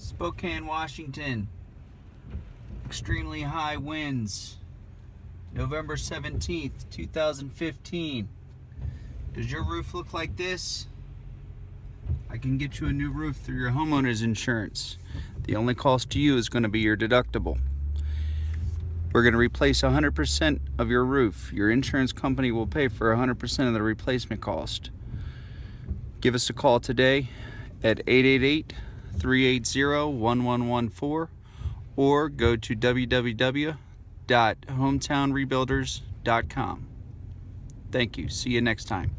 Spokane, Washington. Extremely high winds. November 17th, 2015. Does your roof look like this? I can get you a new roof through your homeowner's insurance. The only cost to you is going to be your deductible. We're going to replace 100% of your roof. Your insurance company will pay for 100% of the replacement cost. Give us a call today at 888-380-1114 or go to www.hometownrebuilders.com. Thank you. See you next time.